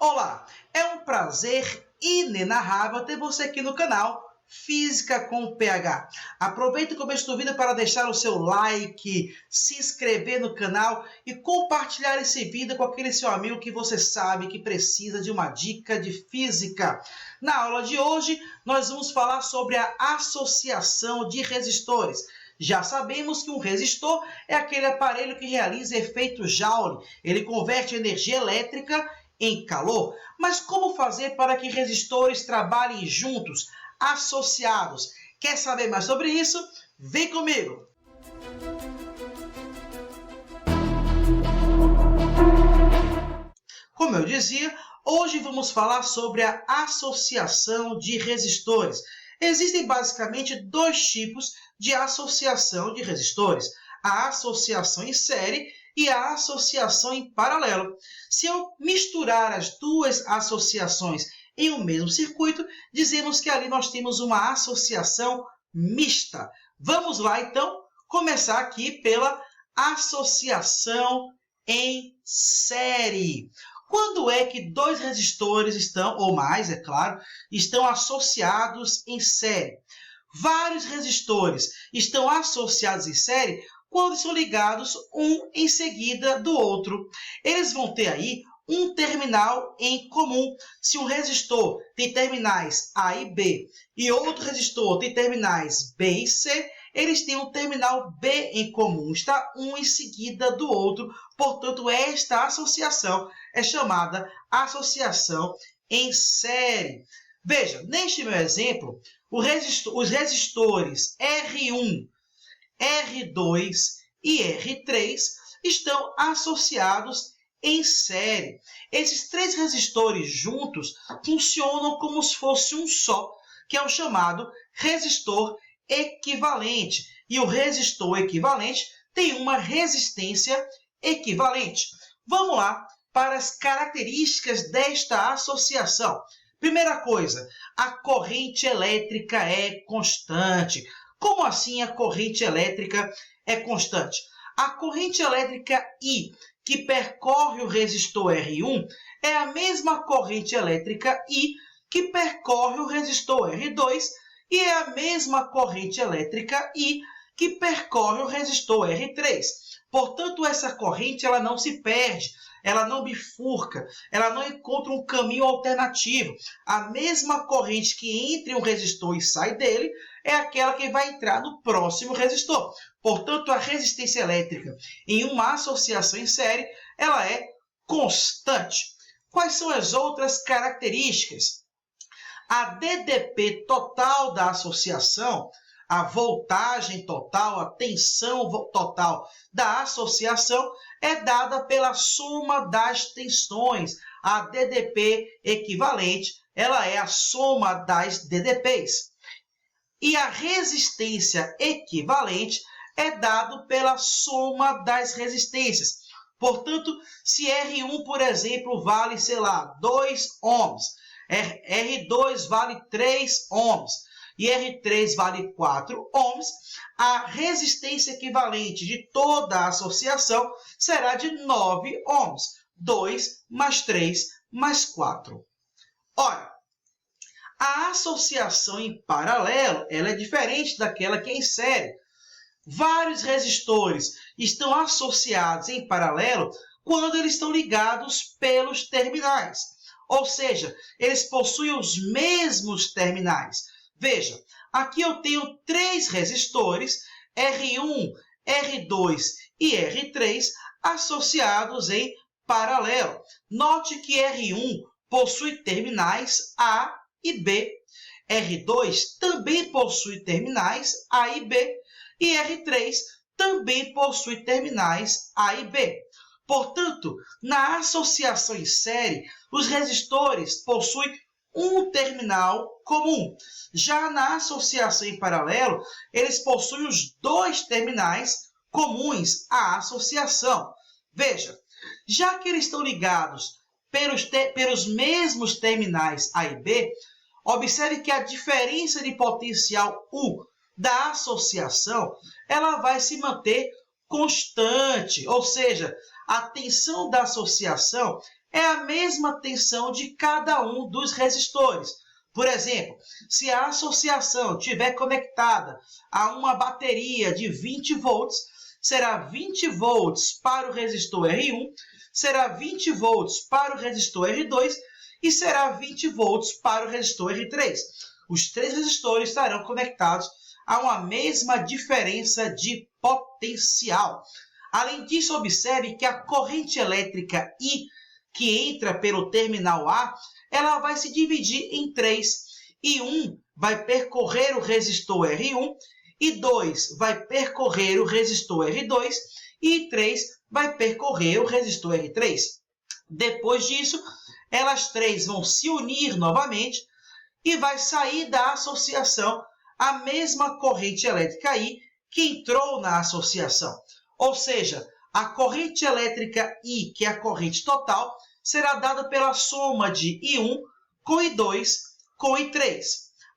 Olá, é um prazer inenarrável ter você aqui no canal Física com PH. Aproveite o começo do vídeo para deixar o seu like, se inscrever no canal e compartilhar esse vídeo com aquele seu amigo que você sabe que precisa de uma dica de física. Na aula de hoje, nós vamos falar sobre a associação de resistores. Já sabemos que um resistor é aquele aparelho que realiza efeito Joule. Ele converte energia elétrica em calor. Mas como fazer para que resistores trabalhem juntos, associados? Quer saber mais sobre isso? Vem comigo! Como eu dizia, hoje vamos falar sobre a associação de resistores. Existem basicamente dois tipos de associação de resistores: a associação em série e a associação em paralelo. Se eu misturar as duas associações em um mesmo circuito, dizemos que ali nós temos uma associação mista. Vamos lá, então, começar aqui pela associação em série. Quando é que dois resistores estão, ou mais, é claro, estão associados em série? Vários resistores estão associados em série quando são ligados um em seguida do outro. Eles vão ter aí um terminal em comum. Se um resistor tem terminais A e B e outro resistor tem terminais B e C, eles têm um terminal B em comum, está um em seguida do outro. Portanto, esta associação é chamada associação em série. Veja, neste meu exemplo, os resistores R1, R2 e R3 estão associados em série. Esses três resistores juntos funcionam como se fosse um só, que é o chamado resistor equivalente. E o resistor equivalente tem uma resistência equivalente. Vamos lá para as características desta associação. Primeira coisa, a corrente elétrica é constante. Como assim a corrente elétrica é constante? A corrente elétrica I, que percorre o resistor R1, é a mesma corrente elétrica I que percorre o resistor R2 e é a mesma corrente elétrica I que percorre o resistor R3. Portanto, essa corrente ela não se perde, ela não bifurca, ela não encontra um caminho alternativo. A mesma corrente que entra em um resistor e sai dele é aquela que vai entrar no próximo resistor. Portanto, a resistência elétrica em uma associação em série, ela é constante. Quais são as outras características? A DDP total da associação, a voltagem total, a tensão total da associação é dada pela soma das tensões. A DDP equivalente, ela é a soma das DDPs. E a resistência equivalente é dado pela soma das resistências. Portanto, se R1, por exemplo, vale, sei lá, 2 ohms, R2 vale 3 ohms e R3 vale 4 ohms, a resistência equivalente de toda a associação será de 9 ohms. 2 mais 3 mais 4. Ora, a associação em paralelo ela é diferente daquela que é em série. Vários resistores estão associados em paralelo quando eles estão ligados pelos terminais. Ou seja, eles possuem os mesmos terminais. Veja, aqui eu tenho três resistores, R1, R2 e R3, associados em paralelo. Note que R1 possui terminais A e B. R2 também possui terminais A e B. E R3 também possui terminais A e B. Portanto, na associação em série, os resistores possuem um terminal comum. Já na associação em paralelo, eles possuem os dois terminais comuns à associação. Veja, já que eles estão ligados pelos mesmos terminais A e B, observe que a diferença de potencial U da associação ela vai se manter constante, ou seja, a tensão da associação é a mesma tensão de cada um dos resistores. Por exemplo, se a associação estiver conectada a uma bateria de 20 volts, será 20 volts para o resistor R1, será 20 volts para o resistor R2 e será 20 volts para o resistor R3. Os três resistores estarão conectados a uma mesma diferença de potencial. Além disso, observe que a corrente elétrica I, que entra pelo terminal A, ela vai se dividir em três. E 1 vai percorrer o resistor R1, e 2 vai percorrer o resistor R2, e 3 vai percorrer o resistor R3. Depois disso, elas três vão se unir novamente e vai sair da associação a mesma corrente elétrica I que entrou na associação. Ou seja, a corrente elétrica I, que é a corrente total, será dada pela soma de I1 com I2 com I3.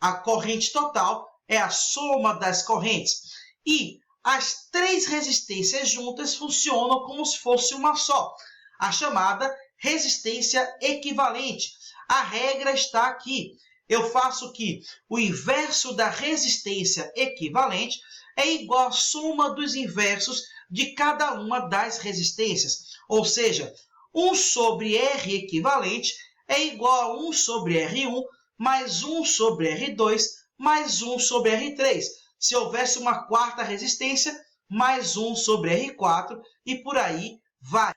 A corrente total é a soma das correntes. E as três resistências juntas funcionam como se fosse uma só, a chamada resistência equivalente. A regra está aqui. Eu faço que o inverso da resistência equivalente é igual à soma dos inversos de cada uma das resistências. Ou seja, 1 sobre R equivalente é igual a 1 sobre R1 mais 1 sobre R2 mais 1 sobre R3. Se houvesse uma quarta resistência, mais 1 sobre R4 e por aí vai.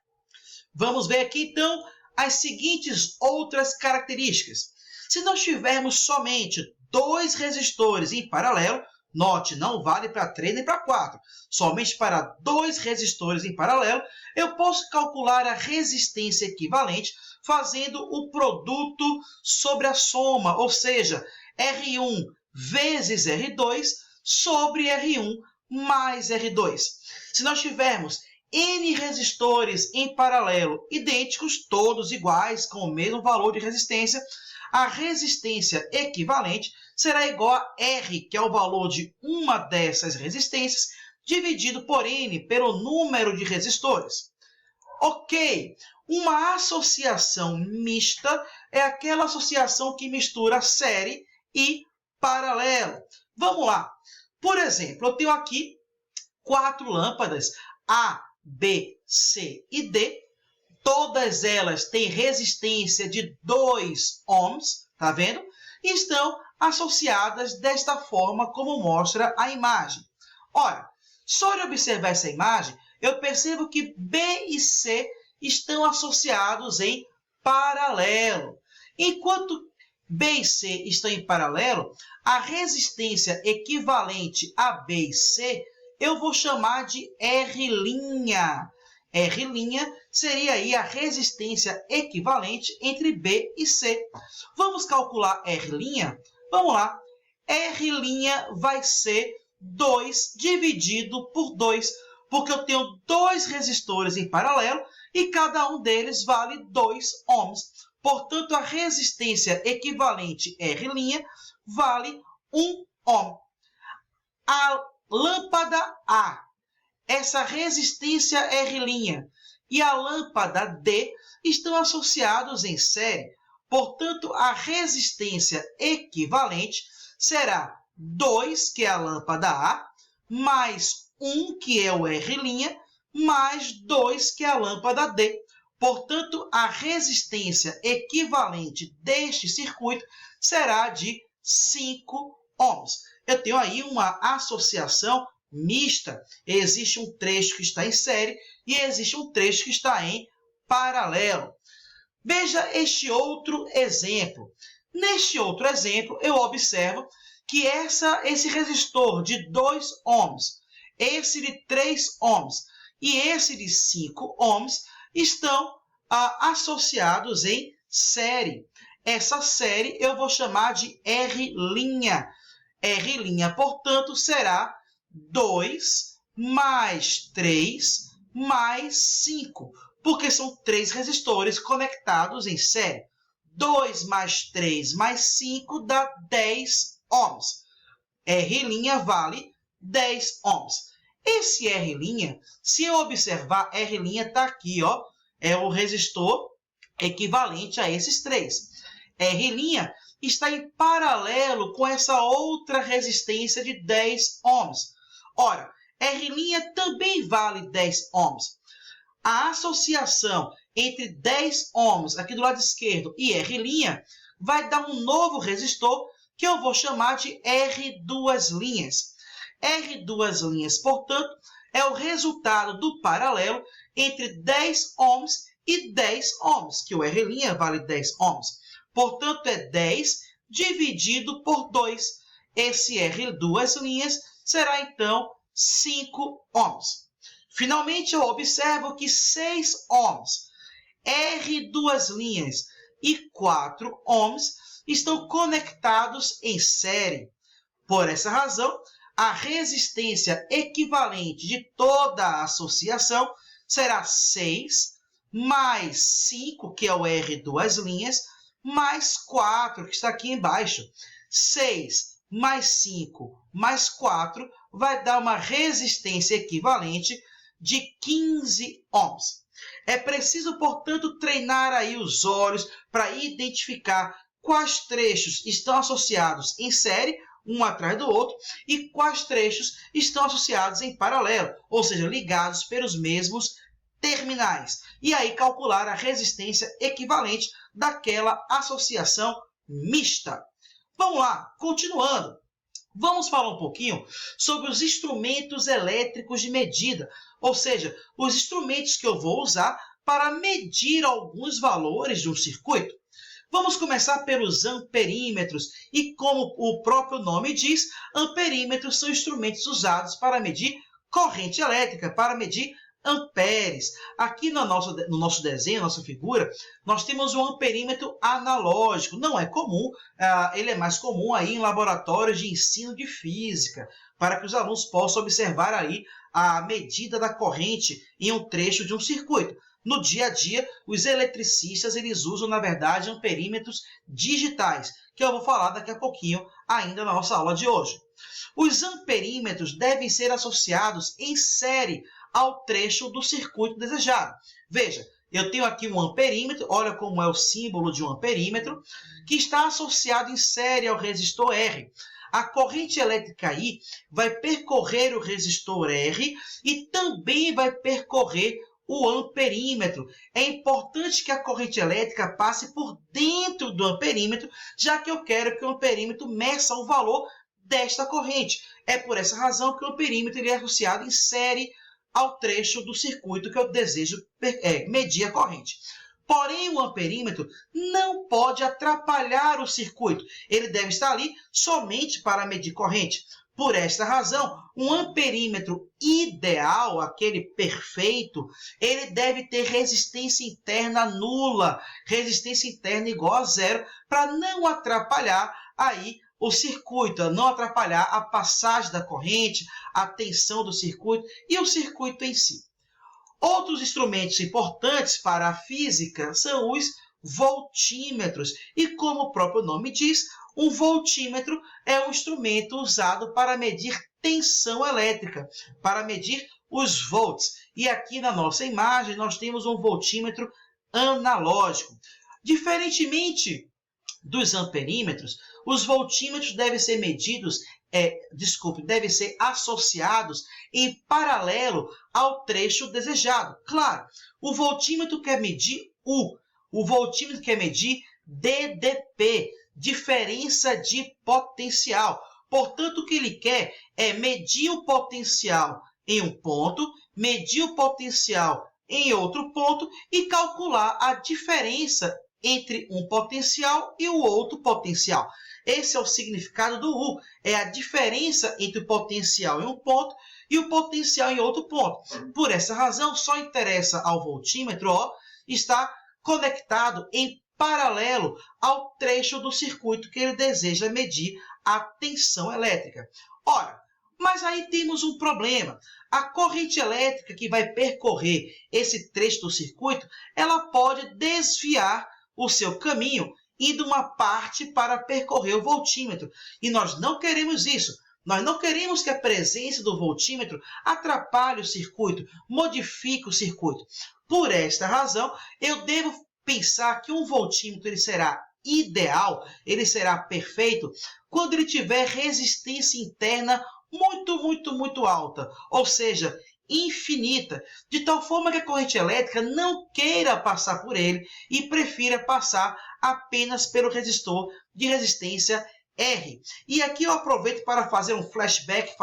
Vamos ver aqui, então, as seguintes outras características. Se nós tivermos somente dois resistores em paralelo, note, não vale para 3 nem para 4, somente para dois resistores em paralelo, eu posso calcular a resistência equivalente fazendo o produto sobre a soma, ou seja, R1 vezes R2 sobre R1 mais R2. Se nós tivermos N resistores em paralelo, idênticos, todos iguais, com o mesmo valor de resistência, a resistência equivalente será igual a R, que é o valor de uma dessas resistências, dividido por N, pelo número de resistores. Ok, uma associação mista é aquela associação que mistura série e paralelo. Vamos lá. Por exemplo, eu tenho aqui 4 lâmpadas A, B, C e D. Todas elas têm resistência de 2 ohms, tá vendo? E estão associadas desta forma como mostra a imagem. Ora, só de observar essa imagem, eu percebo que B e C estão associados em paralelo. Enquanto B e C estão em paralelo, a resistência equivalente a B e C eu vou chamar de R'. R' seria aí a resistência equivalente entre B e C. Vamos calcular R'? Vamos lá. R' vai ser 2 dividido por 2, porque eu tenho dois resistores em paralelo e cada um deles vale 2 ohms. Portanto, a resistência equivalente R' vale 1 ohm. A lâmpada A, essa resistência R' e a lâmpada D estão associados em série. Portanto, a resistência equivalente será 2, que é a lâmpada A, mais 1, que é o R', mais 2, que é a lâmpada D. Portanto, a resistência equivalente deste circuito será de 5 ohms. Eu tenho aí uma associação mista. Existe um trecho que está em série e existe um trecho que está em paralelo. Veja este outro exemplo. Neste outro exemplo, eu observo que esse resistor de 2 ohms, esse de 3 ohms e esse de 5 ohms estão associados em série. Essa série eu vou chamar de R'. R', portanto, será 2 mais 3 mais 5, porque são 3 resistores conectados em série. 2 mais 3 mais 5 dá 10 ohms. R' vale 10 ohms. Esse R', se eu observar, R' está aqui, ó, é o resistor equivalente a esses 3. R' está em paralelo com essa outra resistência de 10 ohms. Ora, R' também vale 10 ohms. A associação entre 10 ohms aqui do lado esquerdo e R' vai dar um novo resistor que eu vou chamar de R2'. R2', portanto, é o resultado do paralelo entre 10 ohms e 10 ohms, que o R' vale 10 ohms. Portanto, é 10 dividido por 2. Esse R2' será, então, 5 ohms. Finalmente, eu observo que 6 ohms, R2' e 4 ohms estão conectados em série. Por essa razão, a resistência equivalente de toda a associação será 6 mais 5, que é o R2', mais 4, que está aqui embaixo. 6 mais 5 mais 4 vai dar uma resistência equivalente de 15 ohms. É preciso, portanto, treinar aí os olhos para identificar quais trechos estão associados em série, um atrás do outro, e quais trechos estão associados em paralelo, ou seja, ligados pelos mesmos terminais. E aí calcular a resistência equivalente daquela associação mista. Vamos lá, continuando. Vamos falar um pouquinho sobre os instrumentos elétricos de medida, ou seja, os instrumentos que eu vou usar para medir alguns valores de um circuito. Vamos começar pelos amperímetros e, como o próprio nome diz, amperímetros são instrumentos usados para medir corrente elétrica, para medir amperes. Aqui no nosso desenho, nossa figura, nós temos um amperímetro analógico. Não é comum, ele é mais comum aí em laboratórios de ensino de física, para que os alunos possam observar aí a medida da corrente em um trecho de um circuito. No dia a dia, os eletricistas eles usam, na verdade, amperímetros digitais, que eu vou falar daqui a pouquinho ainda na nossa aula de hoje. Os amperímetros devem ser associados em série ao trecho do circuito desejado. Veja, eu tenho aqui um amperímetro, olha como é o símbolo de um amperímetro, que está associado em série ao resistor R. A corrente elétrica I vai percorrer o resistor R e também vai percorrer o amperímetro. É importante que a corrente elétrica passe por dentro do amperímetro, já que eu quero que o amperímetro meça o valor desta corrente. É por essa razão que o amperímetro ele é associado em série ao trecho do circuito que eu desejo medir a corrente. Porém, o amperímetro não pode atrapalhar o circuito. Ele deve estar ali somente para medir corrente. Por esta razão, um amperímetro ideal, aquele perfeito, ele deve ter resistência interna nula, resistência interna igual a zero, para não atrapalhar aí o circuito, não atrapalhar a passagem da corrente, a tensão do circuito e o circuito em si. Outros instrumentos importantes para a física são os voltímetros. E como o próprio nome diz, um voltímetro é um instrumento usado para medir tensão elétrica, para medir os volts. E aqui na nossa imagem nós temos um voltímetro analógico. Diferentemente dos amperímetros, os voltímetros devem ser devem ser associados em paralelo ao trecho desejado. Claro, o voltímetro quer medir U, o voltímetro quer medir DDP, diferença de potencial. Portanto, o que ele quer é medir o potencial em um ponto, medir o potencial em outro ponto e calcular a diferença entre um potencial e o outro potencial. Esse é o significado do U, é a diferença entre o potencial em um ponto e o potencial em outro ponto. Por essa razão, só interessa ao voltímetro estar conectado em paralelo ao trecho do circuito que ele deseja medir a tensão elétrica. Ora, mas aí temos um problema. A corrente elétrica que vai percorrer esse trecho do circuito, ela pode desviar o seu caminho, indo uma parte para percorrer o voltímetro. E nós não queremos isso. Nós não queremos que a presença do voltímetro atrapalhe o circuito, modifique o circuito. Por esta razão, eu devo pensar que um voltímetro ele será ideal, ele será perfeito, quando ele tiver resistência interna muito alta, ou seja, infinita, de tal forma que a corrente elétrica não queira passar por ele e prefira passar apenas pelo resistor de resistência R. E aqui eu aproveito para fazer um flashback,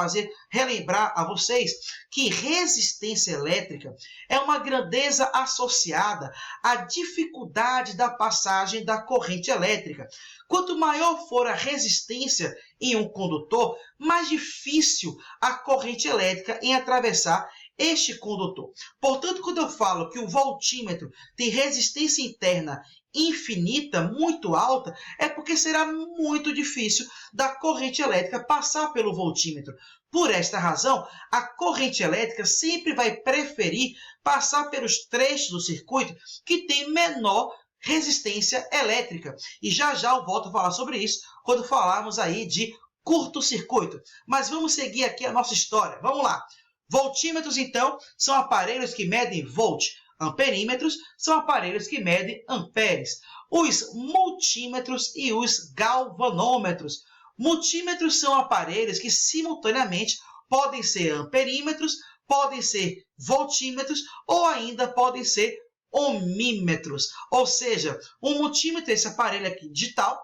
relembrar a vocês que resistência elétrica é uma grandeza associada à dificuldade da passagem da corrente elétrica. Quanto maior for a resistência em um condutor, mais difícil a corrente elétrica em atravessar este condutor. Portanto, quando eu falo que o voltímetro tem resistência interna infinita, muito alta, é porque será muito difícil da corrente elétrica passar pelo voltímetro. Por esta razão, a corrente elétrica sempre vai preferir passar pelos trechos do circuito que tem menor resistência elétrica. E já eu volto a falar sobre isso quando falarmos aí de curto-circuito. Mas vamos seguir aqui a nossa história. Vamos lá. Voltímetros, então, são aparelhos que medem volt. Amperímetros são aparelhos que medem amperes. Os multímetros e os galvanômetros. Multímetros são aparelhos que simultaneamente podem ser amperímetros, podem ser voltímetros ou ainda podem ser ohmímetros. Ou seja, um multímetro, esse aparelho aqui digital,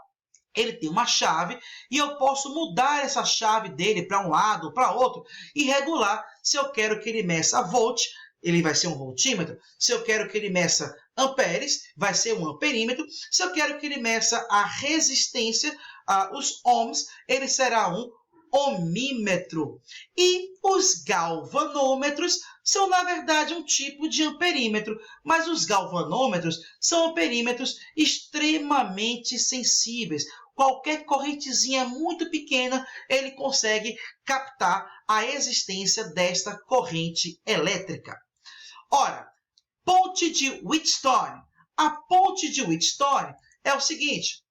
ele tem uma chave e eu posso mudar essa chave dele para um lado ou para outro e regular se eu quero que ele meça volt, ele vai ser um voltímetro. Se eu quero que ele meça amperes, vai ser um amperímetro. Se eu quero que ele meça a resistência, os ohms, ele será um ohmímetro. E os galvanômetros são, na verdade, um tipo de amperímetro, mas os galvanômetros são amperímetros extremamente sensíveis. Qualquer correntezinha muito pequena, ele consegue captar a existência desta corrente elétrica. Ora, ponte de Wheatstone. A ponte de Wheatstone é o seguinte,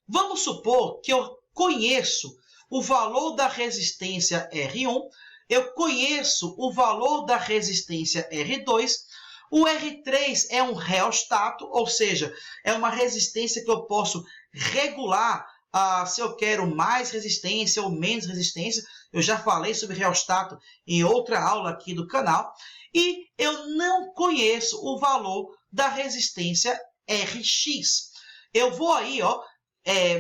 vamos supor que eu conheço o valor da resistência R1, eu conheço o valor da resistência R2, o R3 é um reostato, ou seja, é uma resistência que eu posso regular se eu quero mais resistência ou menos resistência. Eu já falei sobre reostato em outra aula aqui do canal. E eu não conheço o valor da resistência Rx. Eu vou aí,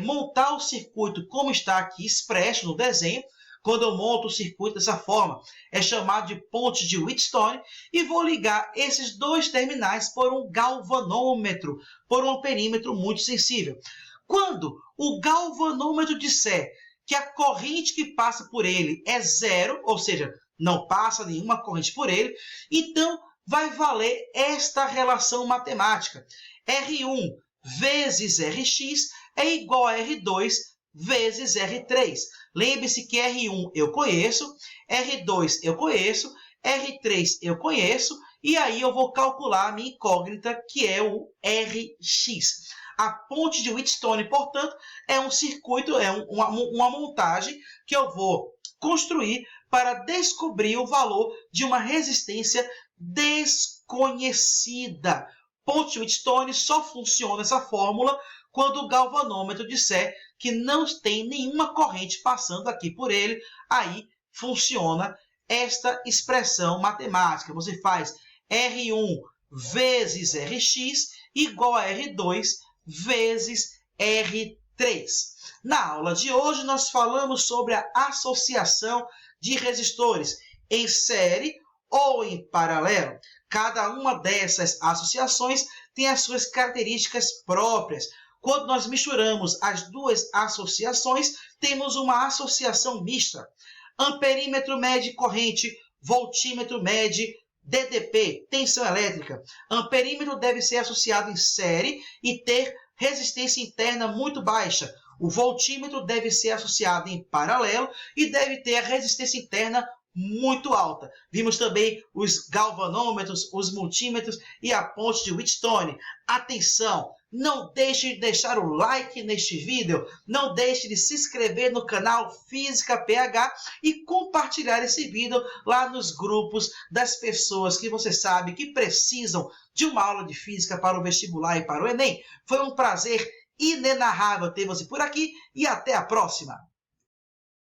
montar o circuito como está aqui expresso no desenho. Quando eu monto o circuito dessa forma, é chamado de ponte de Wheatstone, e vou ligar esses dois terminais por um galvanômetro, por um amperímetro muito sensível. Quando o galvanômetro disser que a corrente que passa por ele é zero, ou seja, não passa nenhuma corrente por ele, então vai valer esta relação matemática. R1 vezes Rx é igual a R2 vezes R3. Lembre-se que R1 eu conheço, R2 eu conheço, R3 eu conheço, e aí eu vou calcular a minha incógnita, que é o Rx. A ponte de Wheatstone, portanto, é um circuito, é uma montagem que eu vou construir para descobrir o valor de uma resistência desconhecida. Ponte de Wheatstone só funciona essa fórmula quando o galvanômetro disser que não tem nenhuma corrente passando aqui por ele. Aí funciona esta expressão matemática. Você faz R1 vezes Rx igual a R2 vezes R3. Na aula de hoje, nós falamos sobre a associação de resistores em série ou em paralelo. Cada uma dessas associações tem as suas características próprias. Quando nós misturamos as duas associações, temos uma associação mista. Amperímetro mede corrente, voltímetro mede DDP, tensão elétrica. Amperímetro deve ser associado em série e ter resistência interna muito baixa. O voltímetro deve ser associado em paralelo e deve ter a resistência interna muito alta. Vimos também os galvanômetros, os multímetros e a ponte de Wheatstone. Atenção! Não deixe de deixar o like neste vídeo, não deixe de se inscrever no canal Física PH e compartilhar esse vídeo lá nos grupos das pessoas que você sabe que precisam de uma aula de física para o vestibular e para o Enem. Foi um prazer inenarrável ter você por aqui e até a próxima!